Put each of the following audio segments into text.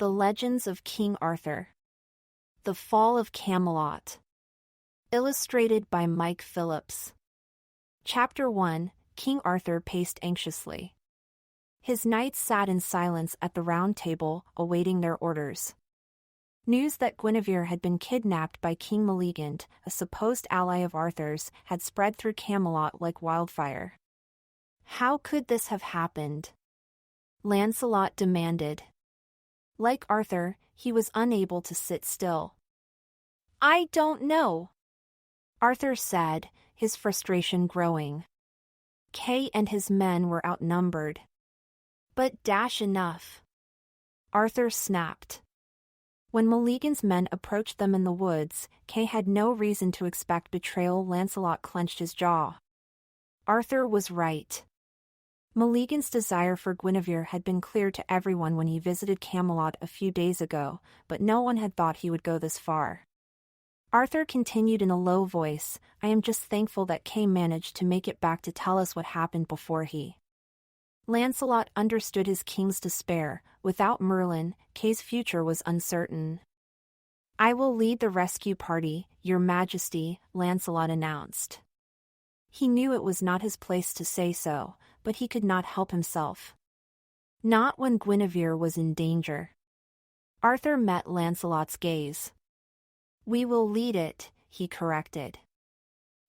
The Legends of King Arthur. The Fall of Camelot. Illustrated by Mike Phillips. Chapter 1. King Arthur paced anxiously. His knights sat in silence at the round table, awaiting their orders. News that Guinevere had been kidnapped by King Maleagant, a supposed ally of Arthur's, had spread through Camelot like wildfire. How could this have happened? Lancelot demanded. Like Arthur, he was unable to sit still. I don't know, Arthur said, his frustration growing. And his men were outnumbered. But dash enough, Arthur snapped. When Maleagant's men approached them in the woods, Kay had no reason to expect betrayal. Lancelot clenched his jaw. Arthur was right. Maleagant's desire for Guinevere had been clear to everyone when he visited Camelot a few days ago, but no one had thought he would go this far. Arthur continued in a low voice, I am just thankful that Kay managed to make it back to tell us what happened before he. Lancelot understood his king's despair. Without Merlin, Kay's future was uncertain. I will lead the rescue party, Your Majesty, Lancelot announced. He knew it was not his place to say so, but he could not help himself. Not when Guinevere was in danger. Arthur met Lancelot's gaze. We will lead it, he corrected.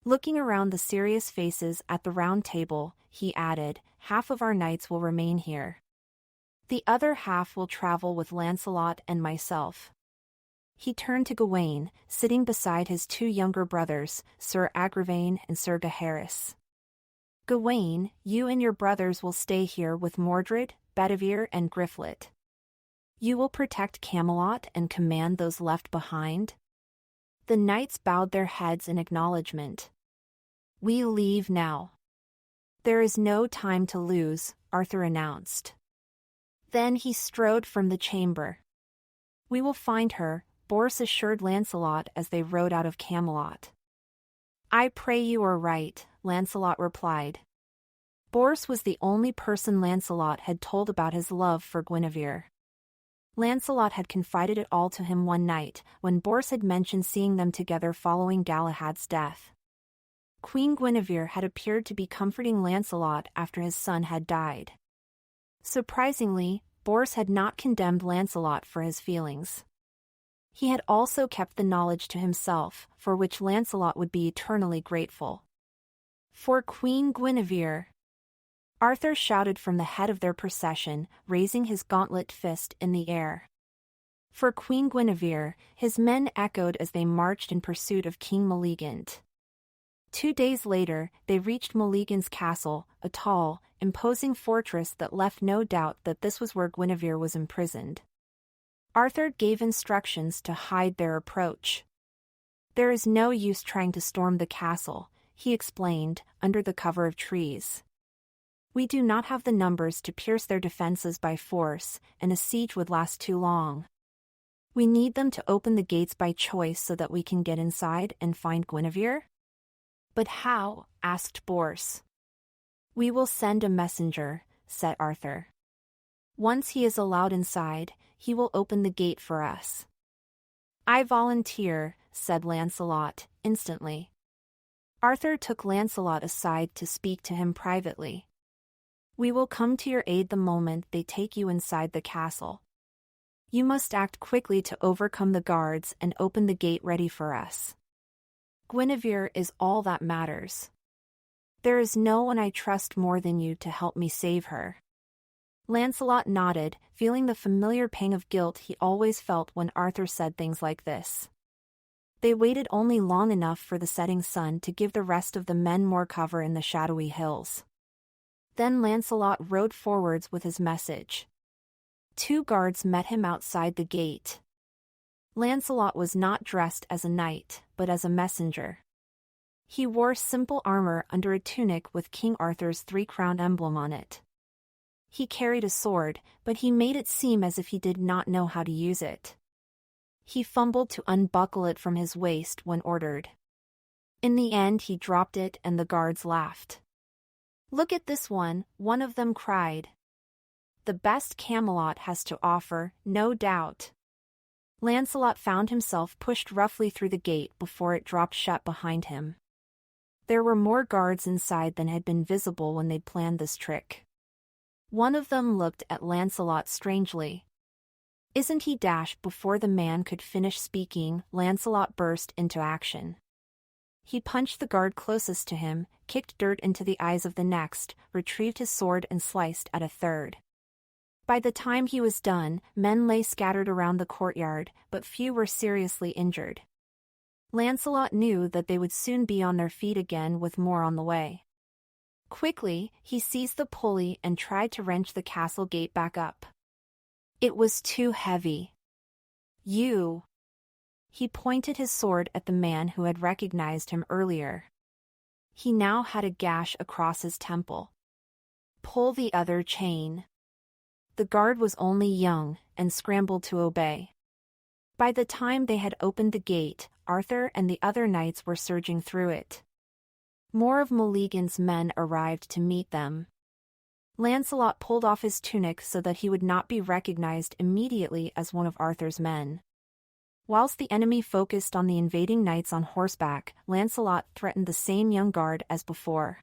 Looking around the serious faces at the round table, he added, half of our knights will remain here. The other half will travel with Lancelot and myself. He turned to Gawain, sitting beside his two younger brothers, Sir Agravain and Sir Gaheris. Gawain, you and your brothers will stay here with Mordred, Bedivere and Griflet. You will protect Camelot and command those left behind. The knights bowed their heads in acknowledgement. We leave now. There is no time to lose, Arthur announced. Then he strode from the chamber. We will find her, Bors assured Lancelot as they rode out of Camelot. I pray you are right, Lancelot replied. Bors was the only person Lancelot had told about his love for Guinevere. Lancelot had confided it all to him one night, when Bors had mentioned seeing them together following Galahad's death. Queen Guinevere had appeared to be comforting Lancelot after his son had died. Surprisingly, Bors had not condemned Lancelot for his feelings. He had also kept the knowledge to himself, for which Lancelot would be eternally grateful. For Queen Guinevere, Arthur shouted from the head of their procession, raising his gauntlet fist in the air. For Queen Guinevere, his men echoed as they marched in pursuit of King Maleagant. 2 days later, they reached Maleagant's castle, a tall, imposing fortress that left no doubt that this was where Guinevere was imprisoned. Arthur gave instructions to hide their approach. There is no use trying to storm the castle, he explained, under the cover of trees. We do not have the numbers to pierce their defenses by force, and a siege would last too long. We need them to open the gates by choice so that we can get inside and find Guinevere? But how? Asked Bors. We will send a messenger, said Arthur. Once he is allowed inside, he will open the gate for us. I volunteer, said Lancelot, instantly. Arthur took Lancelot aside to speak to him privately. We will come to your aid the moment they take you inside the castle. You must act quickly to overcome the guards and open the gate ready for us. Guinevere is all that matters. There is no one I trust more than you to help me save her. Lancelot nodded, feeling the familiar pang of guilt he always felt when Arthur said things like this. They waited only long enough for the setting sun to give the rest of the men more cover in the shadowy hills. Then Lancelot rode forwards with his message. 2 guards met him outside the gate. Lancelot was not dressed as a knight, but as a messenger. He wore simple armor under a tunic with King Arthur's 3-crown emblem on it. He carried a sword, but he made it seem as if he did not know how to use it. He fumbled to unbuckle it from his waist when ordered. In the end he dropped it and the guards laughed. Look at this one of them cried. the best Camelot has to offer, no doubt. Lancelot found himself pushed roughly through the gate before it dropped shut behind him. There were more guards inside than had been visible when they'd planned this trick. One of them looked at Lancelot strangely. "Isn't he?" Before the man could finish speaking, Lancelot burst into action. He punched the guard closest to him, kicked dirt into the eyes of the next, retrieved his sword and sliced at a third. By the time he was done, men lay scattered around the courtyard, but few were seriously injured. Lancelot knew that they would soon be on their feet again with more on the way. Quickly, he seized the pulley and tried to wrench the castle gate back up. It was too heavy. "You!" He pointed his sword at the man who had recognized him earlier. He now had a gash across his temple. "Pull the other chain." The guard was only young, and scrambled to obey. By the time they had opened the gate, Arthur and the other knights were surging through it. More of Meleagant's men arrived to meet them. Lancelot pulled off his tunic so that he would not be recognized immediately as one of Arthur's men. Whilst the enemy focused on the invading knights on horseback, Lancelot threatened the same young guard as before.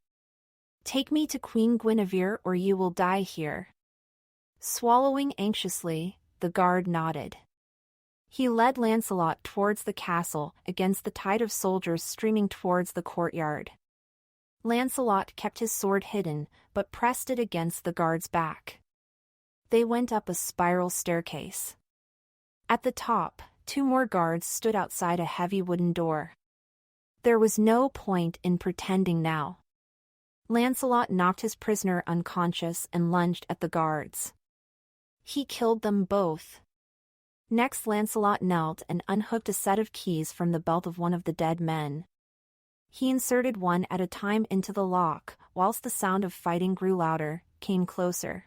"Take me to Queen Guinevere or you will die here." Swallowing anxiously, the guard nodded. He led Lancelot towards the castle, against the tide of soldiers streaming towards the courtyard. Lancelot kept his sword hidden, but pressed it against the guard's back. They went up a spiral staircase. At the top, 2 more guards stood outside a heavy wooden door. There was no point in pretending now. Lancelot knocked his prisoner unconscious and lunged at the guards. He killed them both. Next, Lancelot knelt and unhooked a set of keys from the belt of one of the dead men. He inserted one at a time into the lock, whilst the sound of fighting grew louder, came closer.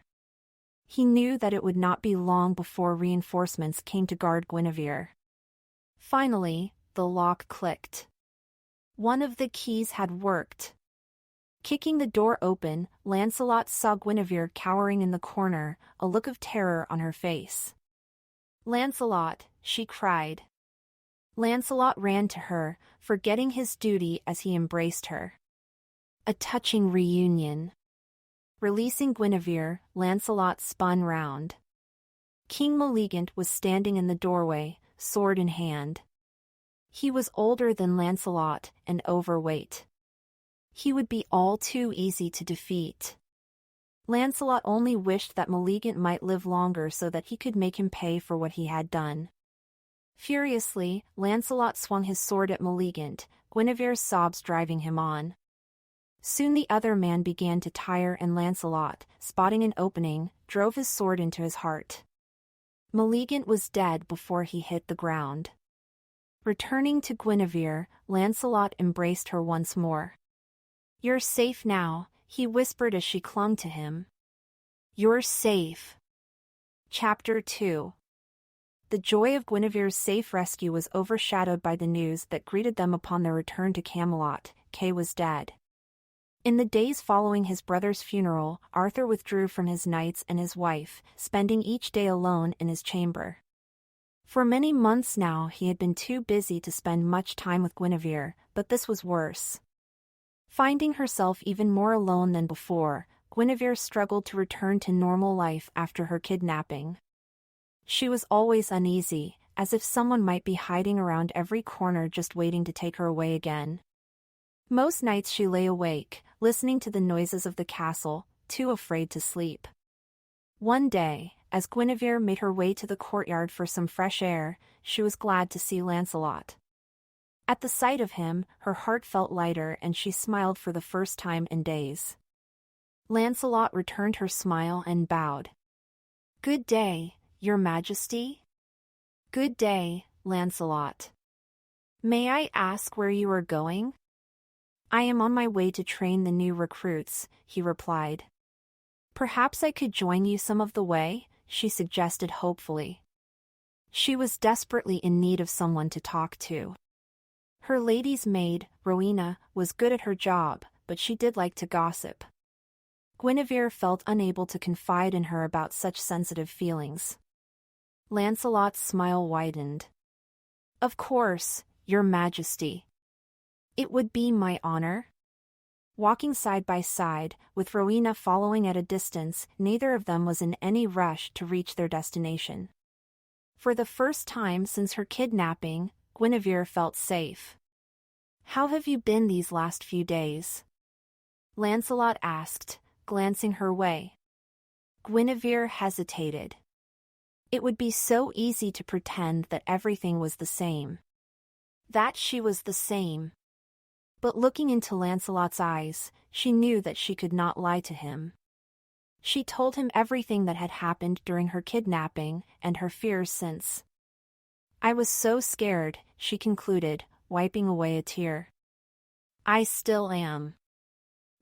He knew that it would not be long before reinforcements came to guard Guinevere. Finally, the lock clicked. One of the keys had worked. Kicking the door open, Lancelot saw Guinevere cowering in the corner, a look of terror on her face. "Lancelot," she cried. Lancelot ran to her, forgetting his duty as he embraced her. A touching reunion. Releasing Guinevere, Lancelot spun round. King Meleagant was standing in the doorway, sword in hand. He was older than Lancelot and overweight. He would be all too easy to defeat. Lancelot only wished that Meleagant might live longer so that he could make him pay for what he had done. Furiously, Lancelot swung his sword at Meleagant, Guinevere's sobs driving him on. Soon the other man began to tire and Lancelot, spotting an opening, drove his sword into his heart. Meleagant was dead before he hit the ground. Returning to Guinevere, Lancelot embraced her once more. "You're safe now," he whispered as she clung to him. "You're safe." Chapter 2. The joy of Guinevere's safe rescue was overshadowed by the news that greeted them upon their return to Camelot: Kay was dead. In the days following his brother's funeral, Arthur withdrew from his knights and his wife, spending each day alone in his chamber. For many months now he had been too busy to spend much time with Guinevere, but this was worse. Finding herself even more alone than before, Guinevere struggled to return to normal life after her kidnapping. She was always uneasy, as if someone might be hiding around every corner just waiting to take her away again. Most nights she lay awake, listening to the noises of the castle, too afraid to sleep. One day, as Guinevere made her way to the courtyard for some fresh air, she was glad to see Lancelot. At the sight of him, her heart felt lighter and she smiled for the first time in days. Lancelot returned her smile and bowed. "Good day, Your Majesty." "Good day, Lancelot. May I ask where you are going?" "I am on my way to train the new recruits," he replied. "Perhaps I could join you some of the way," she suggested hopefully. She was desperately in need of someone to talk to. Her lady's maid, Rowena, was good at her job, but she did like to gossip. Guinevere felt unable to confide in her about such sensitive feelings. Lancelot's smile widened. "Of course, Your Majesty. It would be my honor." Walking side by side, with Rowena following at a distance, neither of them was in any rush to reach their destination. For the first time since her kidnapping, Guinevere felt safe. "How have you been these last few days?" Lancelot asked, glancing her way. Guinevere hesitated. It would be so easy to pretend that everything was the same. That she was the same. But looking into Lancelot's eyes, she knew that she could not lie to him. She told him everything that had happened during her kidnapping, and her fears since. "I was so scared," she concluded, wiping away a tear. "I still am."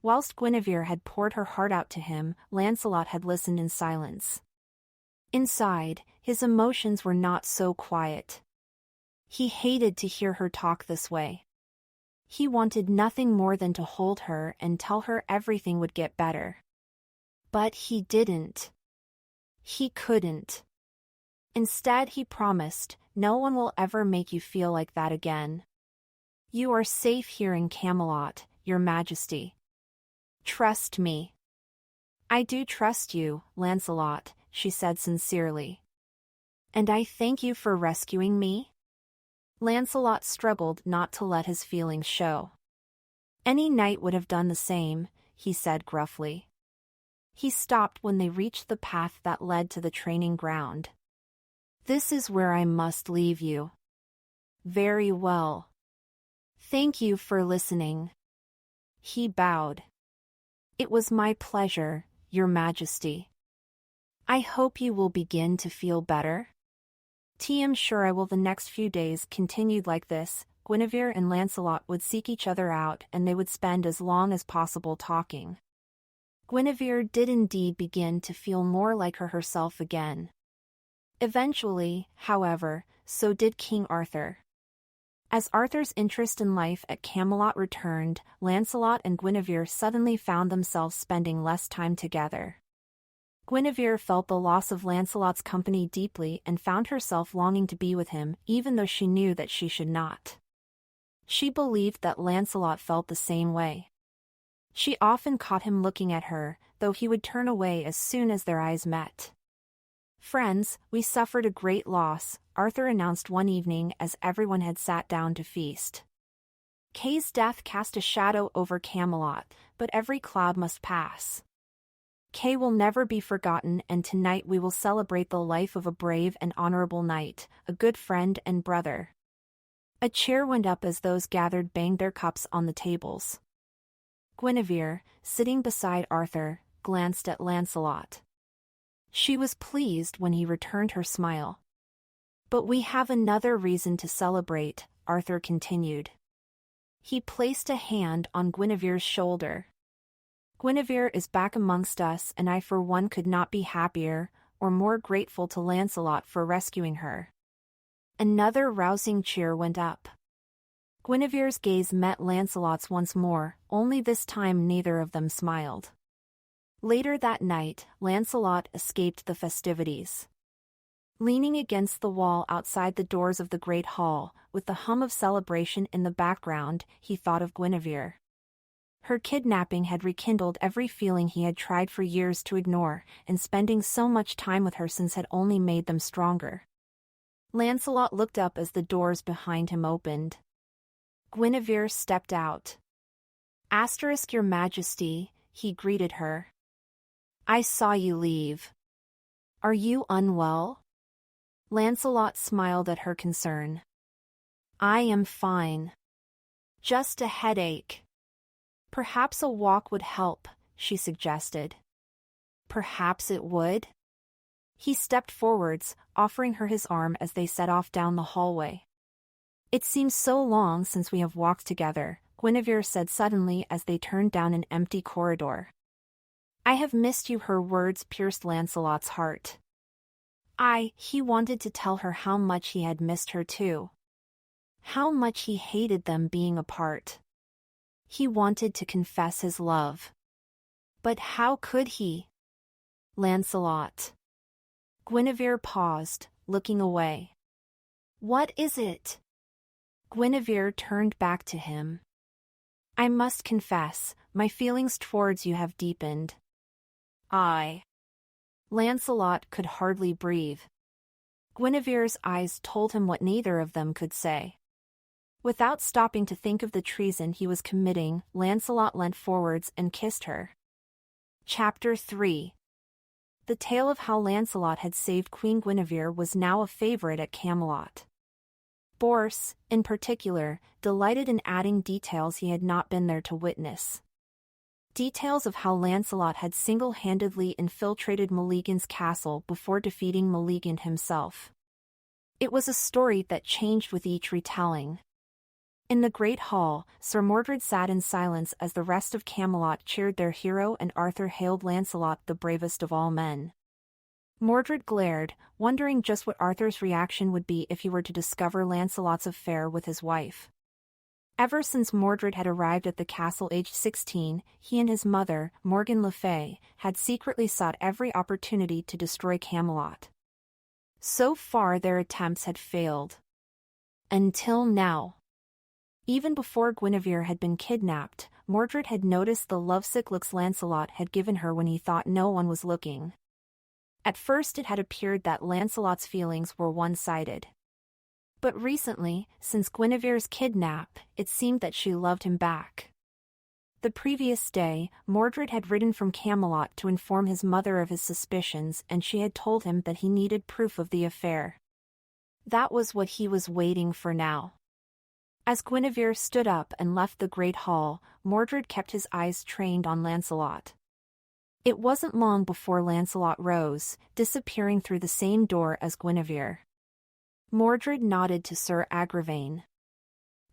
Whilst Guinevere had poured her heart out to him, Lancelot had listened in silence. Inside, his emotions were not so quiet. He hated to hear her talk this way. He wanted nothing more than to hold her and tell her everything would get better. But he didn't. He couldn't. Instead, he promised, "No one will ever make you feel like that again. You are safe here in Camelot, Your Majesty. Trust me." "I do trust you, Lancelot," she said sincerely. "And I thank you for rescuing me." Lancelot struggled not to let his feelings show. "Any knight would have done the same," he said gruffly. He stopped when they reached the path that led to the training ground. "This is where I must leave you." "Very well. Thank you for listening." He bowed. "It was my pleasure, Your Majesty. I hope you will begin to feel better." "I'm sure I will." The next few days continued like this. Guinevere and Lancelot would seek each other out, and they would spend as long as possible talking. Guinevere did indeed begin to feel more like herself again. Eventually, however, so did King Arthur. As Arthur's interest in life at Camelot returned, Lancelot and Guinevere suddenly found themselves spending less time together. Guinevere felt the loss of Lancelot's company deeply and found herself longing to be with him, even though she knew that she should not. She believed that Lancelot felt the same way. She often caught him looking at her, though he would turn away as soon as their eyes met. "Friends, we suffered a great loss," Arthur announced one evening as everyone had sat down to feast. "Kay's death cast a shadow over Camelot, but every cloud must pass. Kay will never be forgotten, and tonight we will celebrate the life of a brave and honorable knight, a good friend and brother." A cheer went up as those gathered banged their cups on the tables. Guinevere, sitting beside Arthur, glanced at Lancelot. She was pleased when he returned her smile. "But we have another reason to celebrate," Arthur continued. He placed a hand on Guinevere's shoulder. "Guinevere is back amongst us, and I for one could not be happier, or more grateful to Lancelot for rescuing her." Another rousing cheer went up. Guinevere's gaze met Lancelot's once more, only this time neither of them smiled. Later that night, Lancelot escaped the festivities. Leaning against the wall outside the doors of the great hall, with the hum of celebration in the background, he thought of Guinevere. Her kidnapping had rekindled every feeling he had tried for years to ignore, and spending so much time with her since had only made them stronger. Lancelot looked up as the doors behind him opened. Guinevere stepped out. "Your Majesty," he greeted her. "I saw you leave. Are you unwell?" Lancelot smiled at her concern. "I am fine. Just a headache." "Perhaps a walk would help," she suggested. "Perhaps it would?" He stepped forwards, offering her his arm as they set off down the hallway. "It seems so long since we have walked together," Guinevere said suddenly as they turned down an empty corridor. "I have missed you." Her words pierced Lancelot's heart. He wanted to tell her how much he had missed her too. How much he hated them being apart. He wanted to confess his love. But how could he? Lancelot. Guinevere paused, looking away. What is it? Guinevere turned back to him. I must confess, my feelings towards you have deepened. Lancelot could hardly breathe. Guinevere's eyes told him what neither of them could say. Without stopping to think of the treason he was committing, Lancelot leant forwards and kissed her. Chapter 3. The tale of how Lancelot had saved Queen Guinevere was now a favorite at Camelot. Bors, in particular, delighted in adding details he had not been there to witness. Details of how Lancelot had single-handedly infiltrated Maleagant's castle before defeating Maleagant himself. It was a story that changed with each retelling. In the great hall, Sir Mordred sat in silence as the rest of Camelot cheered their hero and Arthur hailed Lancelot the bravest of all men. Mordred glared, wondering just what Arthur's reaction would be if he were to discover Lancelot's affair with his wife. Ever since Mordred had arrived at the castle aged 16, he and his mother, Morgan Le Fay, had secretly sought every opportunity to destroy Camelot. So far their attempts had failed. Until now. Even before Guinevere had been kidnapped, Mordred had noticed the lovesick looks Lancelot had given her when he thought no one was looking. At first it had appeared that Lancelot's feelings were one-sided. But recently, since Guinevere's kidnap, it seemed that she loved him back. The previous day, Mordred had ridden from Camelot to inform his mother of his suspicions, and she had told him that he needed proof of the affair. That was what he was waiting for now. As Guinevere stood up and left the great hall, Mordred kept his eyes trained on Lancelot. It wasn't long before Lancelot rose, disappearing through the same door as Guinevere. Mordred nodded to Sir Agravain.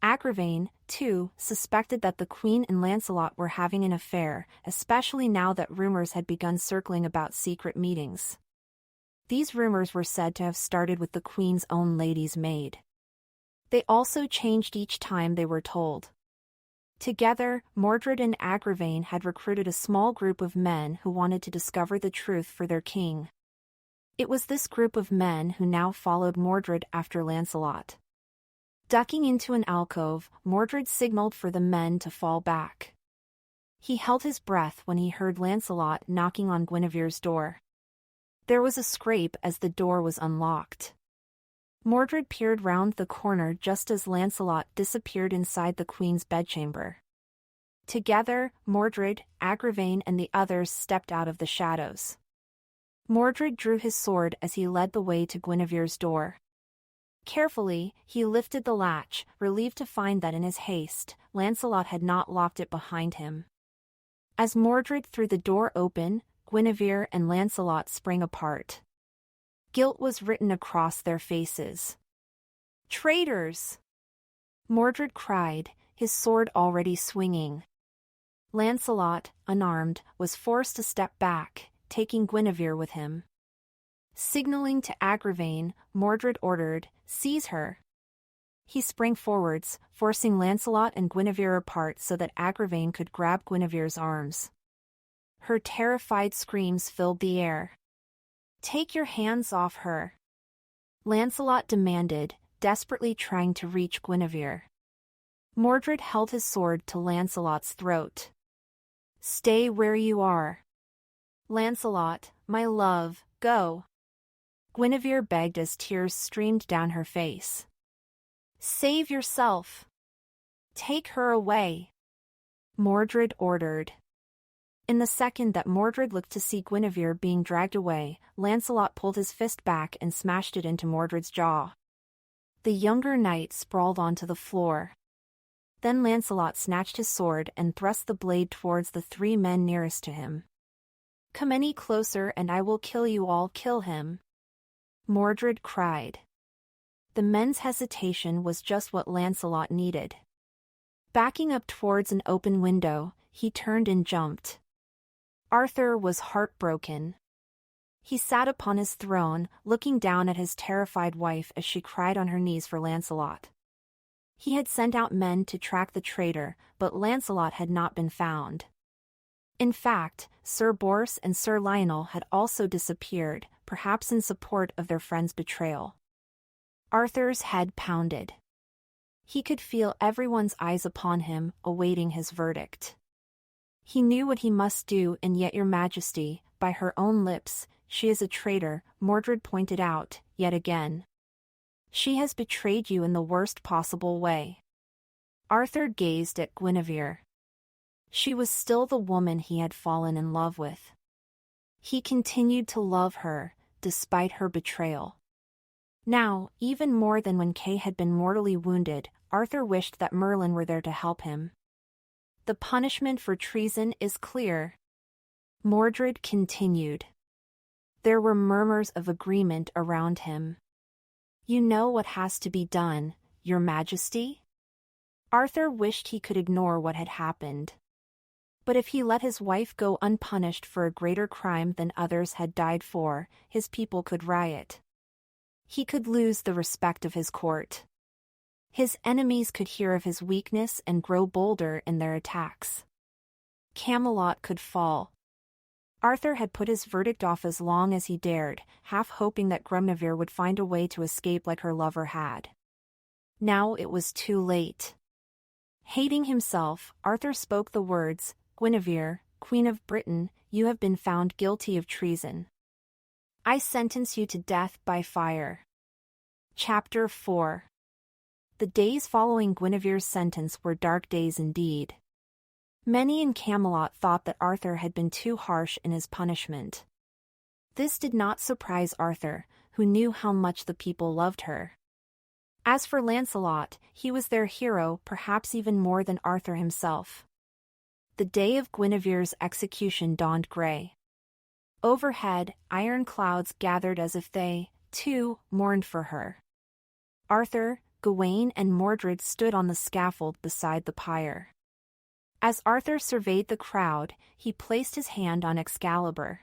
Agravain, too, suspected that the Queen and Lancelot were having an affair, especially now that rumors had begun circling about secret meetings. These rumors were said to have started with the Queen's own lady's maid. They also changed each time they were told. Together, Mordred and Agravain had recruited a small group of men who wanted to discover the truth for their king. It was this group of men who now followed Mordred after Lancelot. Ducking into an alcove, Mordred signaled for the men to fall back. He held his breath when he heard Lancelot knocking on Guinevere's door. There was a scrape as the door was unlocked. Mordred peered round the corner just as Lancelot disappeared inside the Queen's bedchamber. Together, Mordred, Agravain and the others stepped out of the shadows. Mordred drew his sword as he led the way to Guinevere's door. Carefully, he lifted the latch, relieved to find that in his haste, Lancelot had not locked it behind him. As Mordred threw the door open, Guinevere and Lancelot sprang apart. Guilt was written across their faces. Traitors! Mordred cried, his sword already swinging. Lancelot, unarmed, was forced to step back, taking Guinevere with him. Signaling to Agravain, Mordred ordered, "Seize her." He sprang forwards, forcing Lancelot and Guinevere apart so that Agravain could grab Guinevere's arms. Her terrified screams filled the air. "Take your hands off her," Lancelot demanded, desperately trying to reach Guinevere. Mordred held his sword to Lancelot's throat. "Stay where you are. Lancelot, my love, go." Guinevere begged as tears streamed down her face. "Save yourself. Take her away," Mordred ordered. In the second that Mordred looked to see Guinevere being dragged away, Lancelot pulled his fist back and smashed it into Mordred's jaw. The younger knight sprawled onto the floor. Then Lancelot snatched his sword and thrust the blade towards the three men nearest to him. "Come any closer and I will kill you all, kill him," Mordred cried. The men's hesitation was just what Lancelot needed. Backing up towards an open window, he turned and jumped. Arthur was heartbroken. He sat upon his throne, looking down at his terrified wife as she cried on her knees for Lancelot. He had sent out men to track the traitor, but Lancelot had not been found. In fact, Sir Bors and Sir Lionel had also disappeared, perhaps in support of their friend's betrayal. Arthur's head pounded. He could feel everyone's eyes upon him, awaiting his verdict. He knew what he must do, and yet, Your Majesty, by her own lips, she is a traitor, Mordred pointed out, yet again. She has betrayed you in the worst possible way. Arthur gazed at Guinevere. She was still the woman he had fallen in love with. He continued to love her, despite her betrayal. Now, even more than when Kay had been mortally wounded, Arthur wished that Merlin were there to help him. The punishment for treason is clear. Mordred continued. There were murmurs of agreement around him. You know what has to be done, Your Majesty? Arthur wished he could ignore what had happened. But if he let his wife go unpunished for a greater crime than others had died for, his people could riot. He could lose the respect of his court. His enemies could hear of his weakness and grow bolder in their attacks. Camelot could fall. Arthur had put his verdict off as long as he dared, half hoping that Guinevere would find a way to escape like her lover had. Now it was too late. Hating himself, Arthur spoke the words, Guinevere, Queen of Britain, you have been found guilty of treason. I sentence you to death by fire. Chapter 4. The days following Guinevere's sentence were dark days indeed. Many in Camelot thought that Arthur had been too harsh in his punishment. This did not surprise Arthur, who knew how much the people loved her. As for Lancelot, he was their hero, perhaps even more than Arthur himself. The day of Guinevere's execution dawned gray. Overhead, iron clouds gathered as if they, too, mourned for her. Arthur, Gawain and Mordred stood on the scaffold beside the pyre. As Arthur surveyed the crowd, he placed his hand on Excalibur.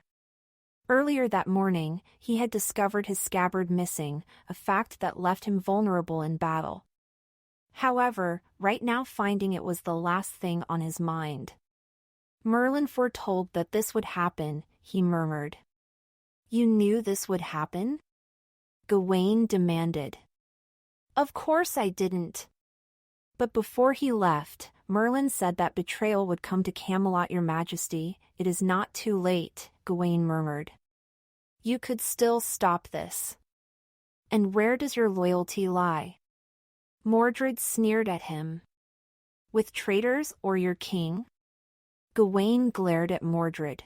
Earlier that morning, he had discovered his scabbard missing, a fact that left him vulnerable in battle. However, right now finding it was the last thing on his mind. Merlin foretold that this would happen, he murmured. You knew this would happen? Gawain demanded. Of course I didn't. But before he left, Merlin said that betrayal would come to Camelot, Your Majesty. It is not too late, Gawain murmured. You could still stop this. And where does your loyalty lie? Mordred sneered at him. With traitors or your king? Gawain glared at Mordred.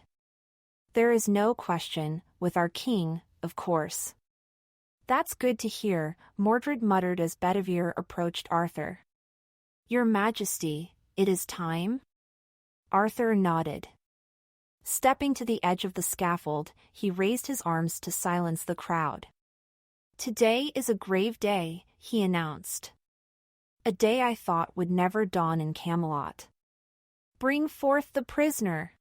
There is no question, with our king, of course. That's good to hear, Mordred muttered as Bedivere approached Arthur. Your Majesty, it is time? Arthur nodded. Stepping to the edge of the scaffold, he raised his arms to silence the crowd. Today is a grave day, he announced. A day I thought would never dawn in Camelot. Bring forth the prisoner.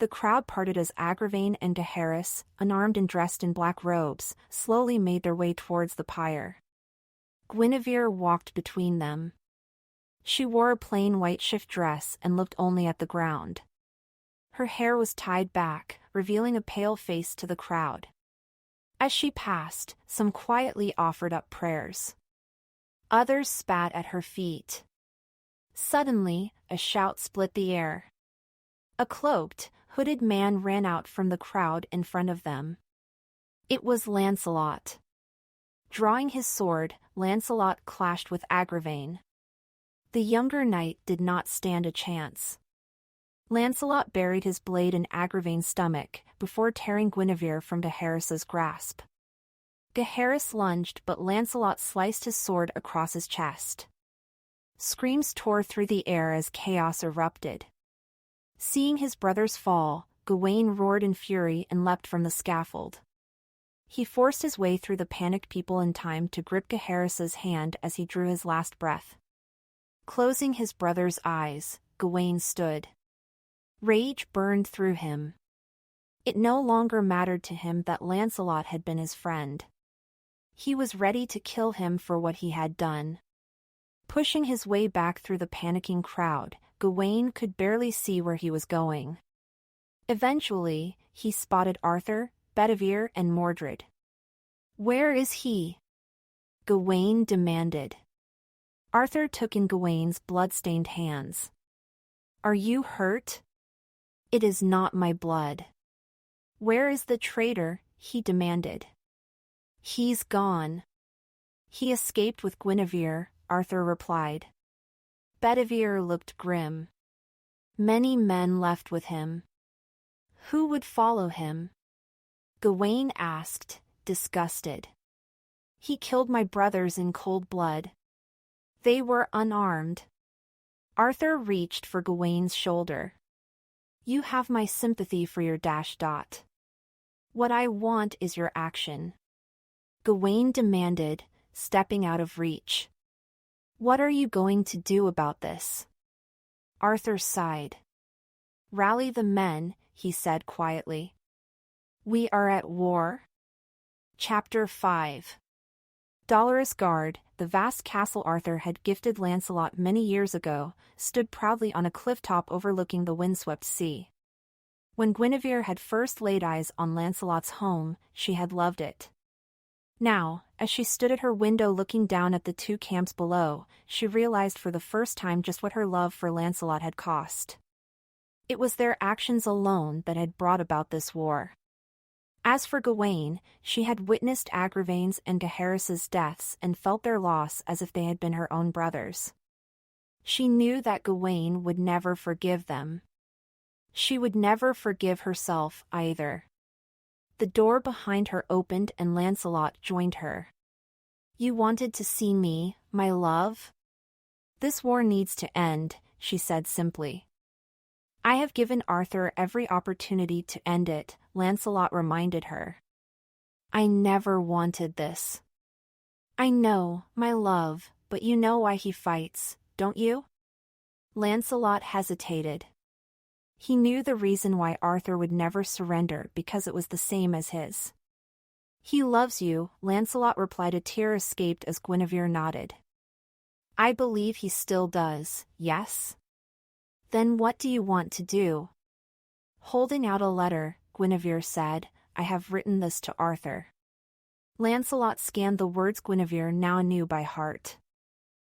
The crowd parted as Agravain and Gaheris, unarmed and dressed in black robes, slowly made their way towards the pyre. Guinevere walked between them. She wore a plain white shift dress and looked only at the ground. Her hair was tied back, revealing a pale face to the crowd. As she passed, some quietly offered up prayers. Others spat at her feet. Suddenly, a shout split the air. A cloaked, hooded man ran out from the crowd in front of them. It was Lancelot. Drawing his sword, Lancelot clashed with Agravain. The younger knight did not stand a chance. Lancelot buried his blade in Agravain's stomach, before tearing Guinevere from Gaheris's grasp. Gaheris lunged, but Lancelot sliced his sword across his chest. Screams tore through the air as chaos erupted. Seeing his brothers fall, Gawain roared in fury and leapt from the scaffold. He forced his way through the panicked people in time to grip Gaheris's hand as he drew his last breath. Closing his brother's eyes, Gawain stood. Rage burned through him. It no longer mattered to him that Lancelot had been his friend. He was ready to kill him for what he had done. Pushing his way back through the panicking crowd, Gawain could barely see where he was going. Eventually, he spotted Arthur, Bedivere, and Mordred. "Where is he?" Gawain demanded. Arthur took in Gawain's blood-stained hands. "Are you hurt?" "It is not my blood." "Where is the traitor?" he demanded. "He's gone." "He escaped with Guinevere," Arthur replied. Bedivere looked grim. "Many men left with him." "Who would follow him?" Gawain asked, disgusted. "He killed my brothers in cold blood. They were unarmed." Arthur reached for Gawain's shoulder. "You have my sympathy for your ... What I want is your action," Gawain demanded, stepping out of reach. "What are you going to do about this?" Arthur sighed. "Rally the men," he said quietly. "We are at war." Chapter 5. Dolorous Gard, the vast castle Arthur had gifted Lancelot many years ago, stood proudly on a cliff-top overlooking the windswept sea. When Guinevere had first laid eyes on Lancelot's home, she had loved it. Now, as she stood at her window looking down at the two camps below, she realized for the first time just what her love for Lancelot had cost. It was their actions alone that had brought about this war. As for Gawain, she had witnessed Agravain's and Gaheris's deaths and felt their loss as if they had been her own brothers. She knew that Gawain would never forgive them. She would never forgive herself either. The door behind her opened and Lancelot joined her. "You wanted to see me, my love?" "This war needs to end," she said simply. "I have given Arthur every opportunity to end it," Lancelot reminded her. "I never wanted this." "I know, my love, but you know why he fights, don't you?" Lancelot hesitated. He knew the reason why Arthur would never surrender because it was the same as his. "He loves you," Lancelot replied. A tear escaped as Guinevere nodded. "I believe he still does, yes?" "Then what do you want to do?" Holding out a letter, Guinevere said, "I have written this to Arthur." Lancelot scanned the words Guinevere now knew by heart.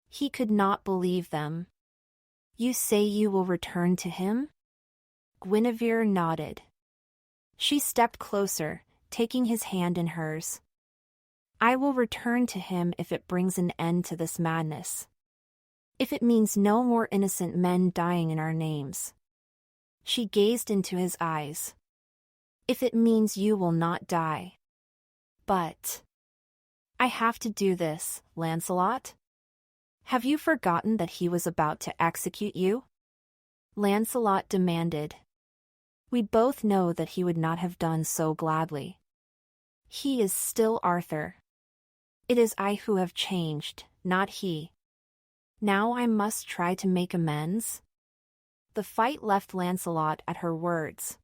He could not believe them. "You say you will return to him?" Guinevere nodded. She stepped closer, taking his hand in hers. "I will return to him if it brings an end to this madness. If it means no more innocent men dying in our names." She gazed into his eyes. "If it means you will not die." "But I have to do this, Lancelot. Have you forgotten that he was about to execute you?" Lancelot demanded. "We both know that he would not have done so gladly. He is still Arthur. It is I who have changed, not he. Now I must try to make amends." The fight left Lancelot at her words.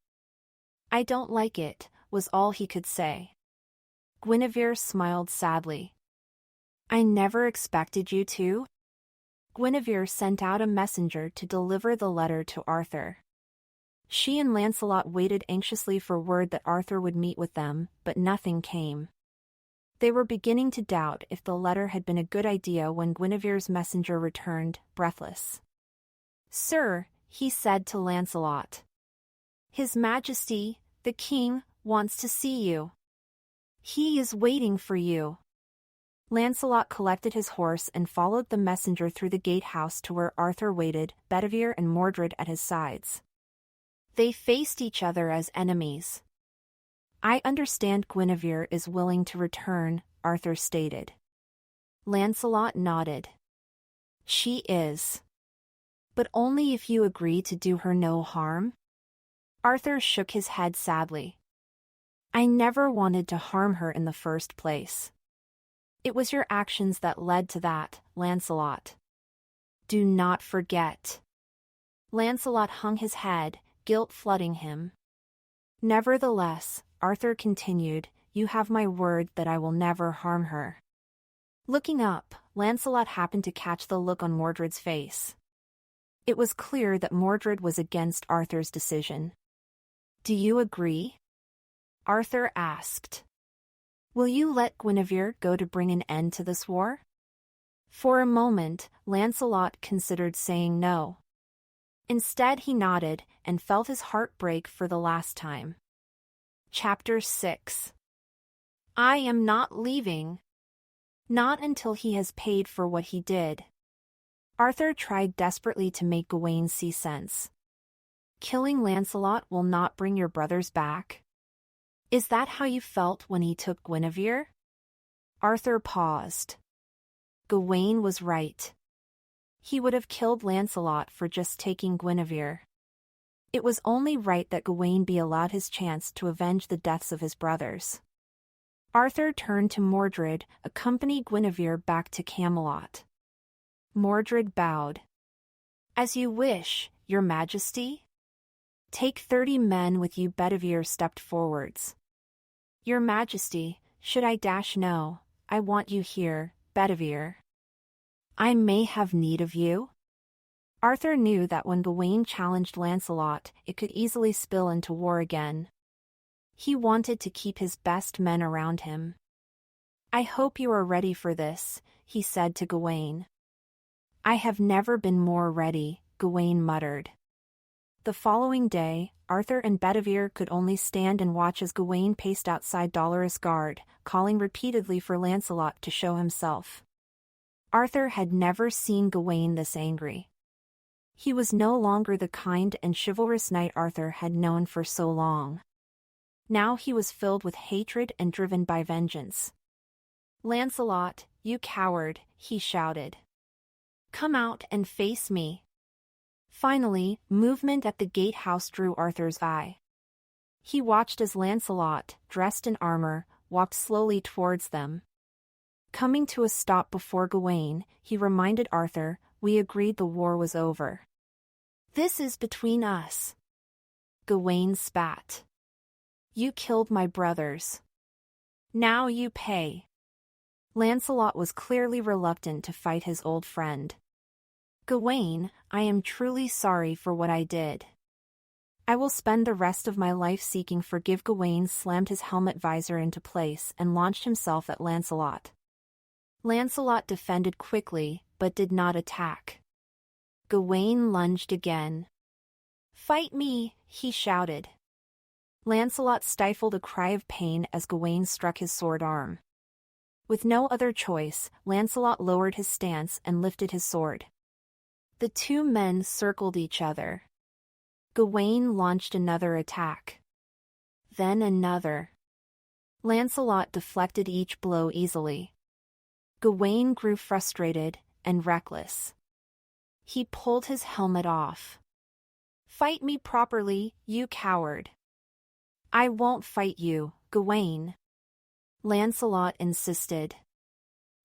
"I don't like it," was all he could say. Guinevere smiled sadly. "I never expected you to." Guinevere sent out a messenger to deliver the letter to Arthur. She and Lancelot waited anxiously for word that Arthur would meet with them, but nothing came. They were beginning to doubt if the letter had been a good idea when Guinevere's messenger returned, breathless. "Sir," he said to Lancelot. "His Majesty, the King, wants to see you. He is waiting for you." Lancelot collected his horse and followed the messenger through the gatehouse to where Arthur waited, Bedivere and Mordred at his sides. They faced each other as enemies. "I understand Guinevere is willing to return," Arthur stated. Lancelot nodded. "She is. But only if you agree to do her no harm." Arthur shook his head sadly. "I never wanted to harm her in the first place. It was your actions that led to that, Lancelot. Do not forget." Lancelot hung his head, guilt flooding him. "Nevertheless," Arthur continued, "you have my word that I will never harm her." Looking up, Lancelot happened to catch the look on Mordred's face. It was clear that Mordred was against Arthur's decision. Do you agree? Arthur asked. Will you let Guinevere go to bring an end to this war? For a moment, Lancelot considered saying no. Instead he nodded and felt his heart break for the last time. Chapter 6. I am not leaving. Not until he has paid for what he did. Arthur tried desperately to make Gawain see sense. Killing Lancelot will not bring your brothers back. Is that how you felt when he took Guinevere? Arthur paused. Gawain was right. He would have killed Lancelot for just taking Guinevere. It was only right that Gawain be allowed his chance to avenge the deaths of his brothers. Arthur turned to Mordred, accompanied Guinevere back to Camelot. Mordred bowed. As you wish, your majesty. Take 30 men with you. Bedivere stepped forwards. Your majesty, should I dash no, I want you here, Bedivere. I may have need of you. Arthur knew that when Gawain challenged Lancelot, it could easily spill into war again. He wanted to keep his best men around him. I hope you are ready for this, he said to Gawain. I have never been more ready, Gawain muttered. The following day, Arthur and Bedivere could only stand and watch as Gawain paced outside Dolorous Guard, calling repeatedly for Lancelot to show himself. Arthur had never seen Gawain this angry. He was no longer the kind and chivalrous knight Arthur had known for so long. Now he was filled with hatred and driven by vengeance. Lancelot, you coward, he shouted. Come out and face me. Finally, movement at the gatehouse drew Arthur's eye. He watched as Lancelot, dressed in armor, walked slowly towards them. Coming to a stop before Gawain, he reminded Arthur, we agreed the war was over. This is between us. Gawain spat. You killed my brothers. Now you pay. Lancelot was clearly reluctant to fight his old friend. Gawain, I am truly sorry for what I did. I will spend the rest of my life seeking forgiveness. Gawain slammed his helmet visor into place and launched himself at Lancelot. Lancelot defended quickly, but did not attack. Gawain lunged again. Fight me, he shouted. Lancelot stifled a cry of pain as Gawain struck his sword arm. With no other choice, Lancelot lowered his stance and lifted his sword. The two men circled each other. Gawain launched another attack. Then another. Lancelot deflected each blow easily. Gawain grew frustrated and reckless. He pulled his helmet off. Fight me properly, you coward. I won't fight you, Gawain. Lancelot insisted.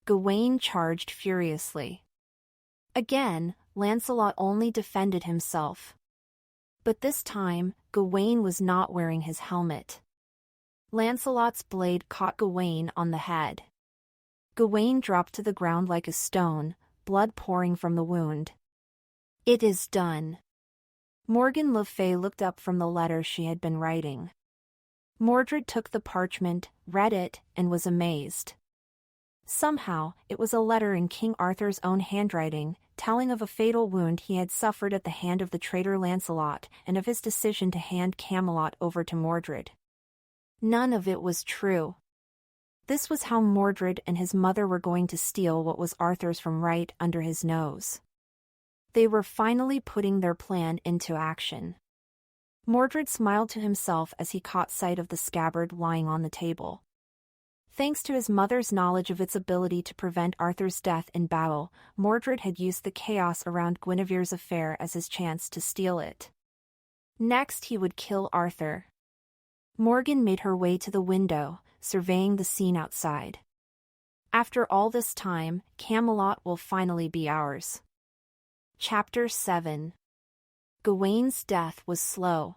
Gawain charged furiously. Again, Lancelot only defended himself. But this time, Gawain was not wearing his helmet. Lancelot's blade caught Gawain on the head. Gawain dropped to the ground like a stone, blood pouring from the wound. It is done. Morgan Le Fay looked up from the letter she had been writing. Mordred took the parchment, read it, and was amazed. Somehow, it was a letter in King Arthur's own handwriting, telling of a fatal wound he had suffered at the hand of the traitor Lancelot and of his decision to hand Camelot over to Mordred. None of it was true. This was how Mordred and his mother were going to steal what was Arthur's from right under his nose. They were finally putting their plan into action. Mordred smiled to himself as he caught sight of the scabbard lying on the table. Thanks to his mother's knowledge of its ability to prevent Arthur's death in battle, Mordred had used the chaos around Guinevere's affair as his chance to steal it. Next he would kill Arthur. Morgan made her way to the window, surveying the scene outside. After all this time, Camelot will finally be ours. Chapter 7. Gawain's death was slow.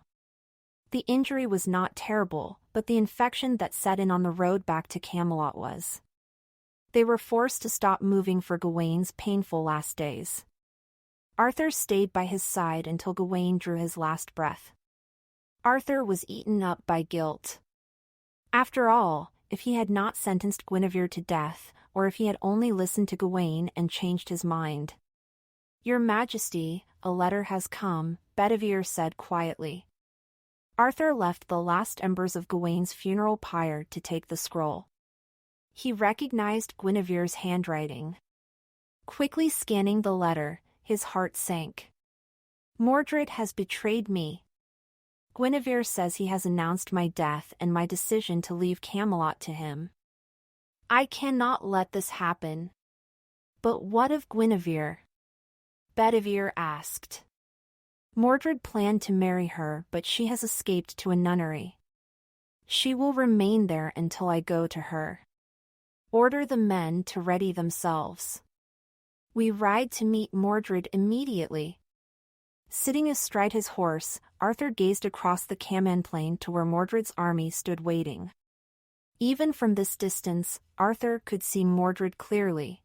The injury was not terrible, but the infection that set in on the road back to Camelot was. They were forced to stop moving for Gawain's painful last days. Arthur stayed by his side until Gawain drew his last breath. Arthur was eaten up by guilt. After all, if he had not sentenced Guinevere to death, or if he had only listened to Gawain and changed his mind. "Your Majesty, a letter has come," Bedivere said quietly. Arthur left the last embers of Gawain's funeral pyre to take the scroll. He recognized Guinevere's handwriting. Quickly scanning the letter, his heart sank. "Mordred has betrayed me. Guinevere says he has announced my death and my decision to leave Camelot to him. I cannot let this happen." "But what of Guinevere?" Bedivere asked. "Mordred planned to marry her, but she has escaped to a nunnery. She will remain there until I go to her. Order the men to ready themselves. We ride to meet Mordred immediately." Sitting astride his horse, Arthur gazed across the Caman plain to where Mordred's army stood waiting. Even from this distance, Arthur could see Mordred clearly.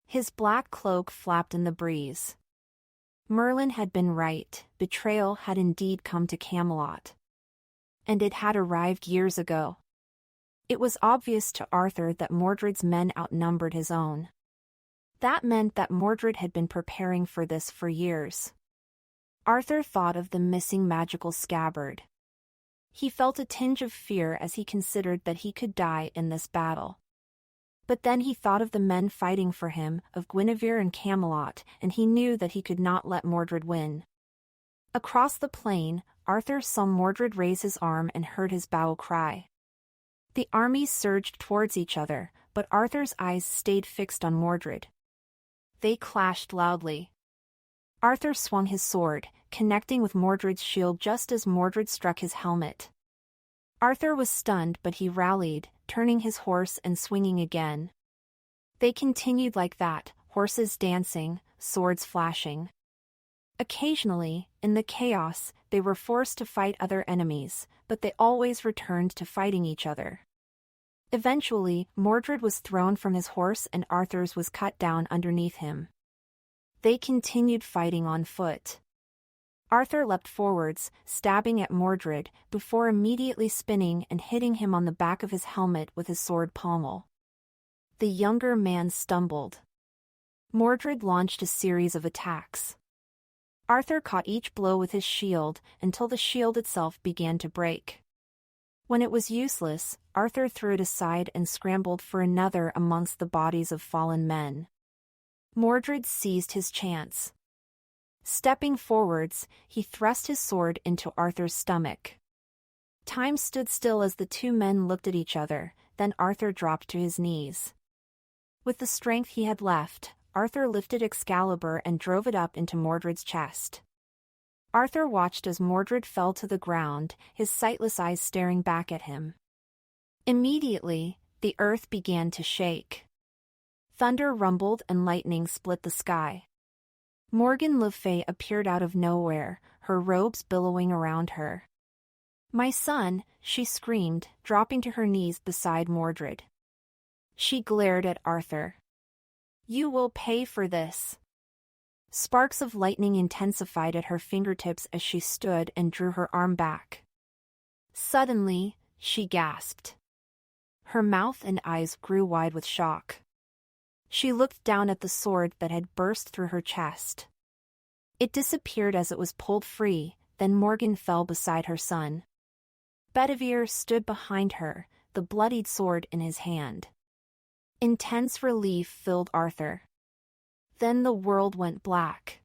His black cloak flapped in the breeze. Merlin had been right, betrayal had indeed come to Camelot. And it had arrived years ago. It was obvious to Arthur that Mordred's men outnumbered his own. That meant that Mordred had been preparing for this for years. Arthur thought of the missing magical scabbard. He felt a tinge of fear as he considered that he could die in this battle. But then he thought of the men fighting for him, of Guinevere and Camelot, and he knew that he could not let Mordred win. Across the plain, Arthur saw Mordred raise his arm and heard his bow cry. The armies surged towards each other, but Arthur's eyes stayed fixed on Mordred. They clashed loudly. Arthur swung his sword, connecting with Mordred's shield just as Mordred struck his helmet. Arthur was stunned, but he rallied, turning his horse and swinging again. They continued like that, horses dancing, swords flashing. Occasionally, in the chaos, they were forced to fight other enemies, but they always returned to fighting each other. Eventually, Mordred was thrown from his horse and Arthur's was cut down underneath him. They continued fighting on foot. Arthur leapt forwards, stabbing at Mordred, before immediately spinning and hitting him on the back of his helmet with his sword pommel. The younger man stumbled. Mordred launched a series of attacks. Arthur caught each blow with his shield until the shield itself began to break. When it was useless, Arthur threw it aside and scrambled for another amongst the bodies of fallen men. Mordred seized his chance. Stepping forwards, he thrust his sword into Arthur's stomach. Time stood still as the two men looked at each other, then Arthur dropped to his knees. With the strength he had left, Arthur lifted Excalibur and drove it up into Mordred's chest. Arthur watched as Mordred fell to the ground, his sightless eyes staring back at him. Immediately, the earth began to shake. Thunder rumbled and lightning split the sky. Morgan Le Fay appeared out of nowhere, her robes billowing around her. "My son," she screamed, dropping to her knees beside Mordred. She glared at Arthur. "You will pay for this." Sparks of lightning intensified at her fingertips as she stood and drew her arm back. Suddenly, she gasped. Her mouth and eyes grew wide with shock. She looked down at the sword that had burst through her chest. It disappeared as it was pulled free, then Morgan fell beside her son. Bedivere stood behind her, the bloodied sword in his hand. Intense relief filled Arthur. Then the world went black.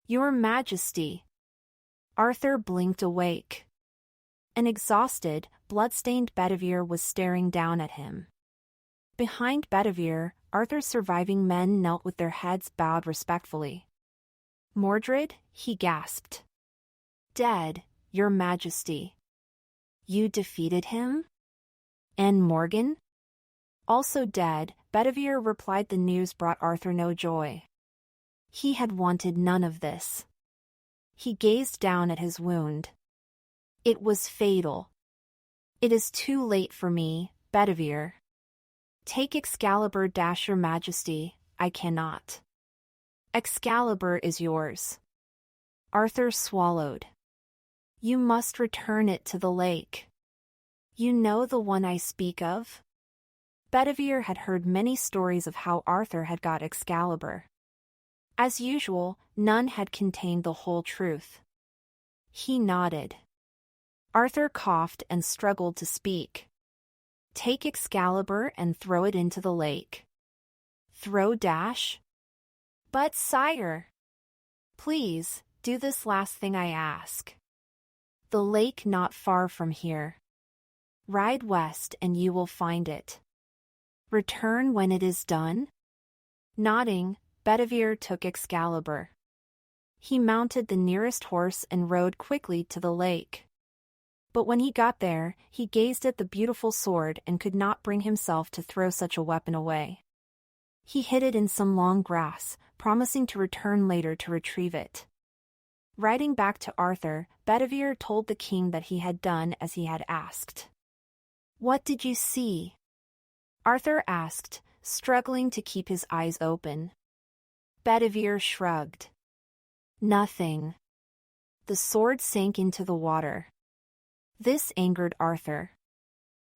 "Your Majesty." Arthur blinked awake. An exhausted, blood-stained Bedivere was staring down at him. Behind Bedivere, Arthur's surviving men knelt with their heads bowed respectfully. "Mordred," he gasped. "Dead, Your Majesty." "You defeated him?" "And Morgan?" "Also dead," Bedivere replied. The news brought Arthur no joy. He had wanted none of this. He gazed down at his wound. It was fatal. "It is too late for me, Bedivere. Take Excalibur, Your Majesty, I cannot." "Excalibur is yours." Arthur swallowed. You must return it to the lake. You know the one I speak of? Bedivere had heard many stories of how Arthur had got Excalibur. As usual, none had contained the whole truth. He nodded. Arthur coughed and struggled to speak. Take Excalibur and throw it into the lake. Throw dash? But sire! Please, do this last thing I ask. The lake not far from here. Ride west and you will find it. Return when it is done? Nodding, Bedivere took Excalibur. He mounted the nearest horse and rode quickly to the lake. But when he got there, he gazed at the beautiful sword and could not bring himself to throw such a weapon away. He hid it in some long grass, promising to return later to retrieve it. Riding back to Arthur, Bedivere told the king that he had done as he had asked. What did you see? Arthur asked, struggling to keep his eyes open. Bedivere shrugged. Nothing. The sword sank into the water. This angered Arthur.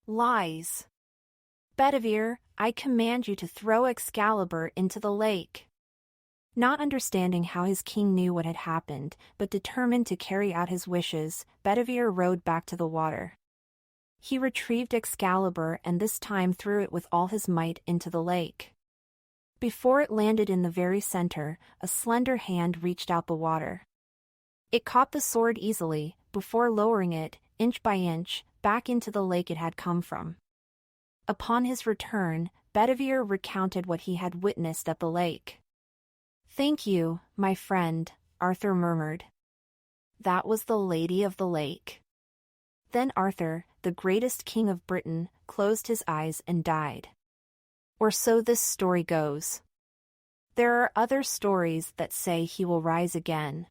Lies. Bedivere, I command you to throw Excalibur into the lake. Not understanding how his king knew what had happened, but determined to carry out his wishes, Bedivere rode back to the water. He retrieved Excalibur and this time threw it with all his might into the lake. Before it landed in the very center, a slender hand reached out the water. It caught the sword easily, before lowering it, inch by inch, back into the lake it had come from. Upon his return, Bedivere recounted what he had witnessed at the lake. Thank you, my friend, Arthur murmured. That was the Lady of the Lake. Then Arthur, the greatest king of Britain, closed his eyes and died. Or so this story goes. There are other stories that say he will rise again.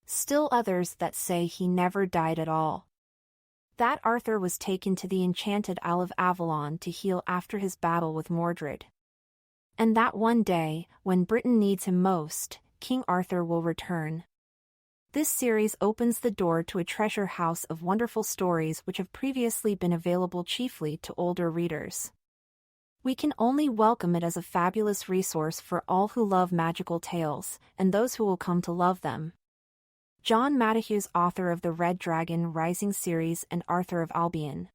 Still others that say he never died at all. That Arthur was taken to the enchanted Isle of Avalon to heal after his battle with Mordred. And that one day, when Britain needs him most, King Arthur will return. This series opens the door to a treasure house of wonderful stories which have previously been available chiefly to older readers. We can only welcome it as a fabulous resource for all who love magical tales, and those who will come to love them. John Matthews, author of the Red Dragon Rising series and Arthur of Albion.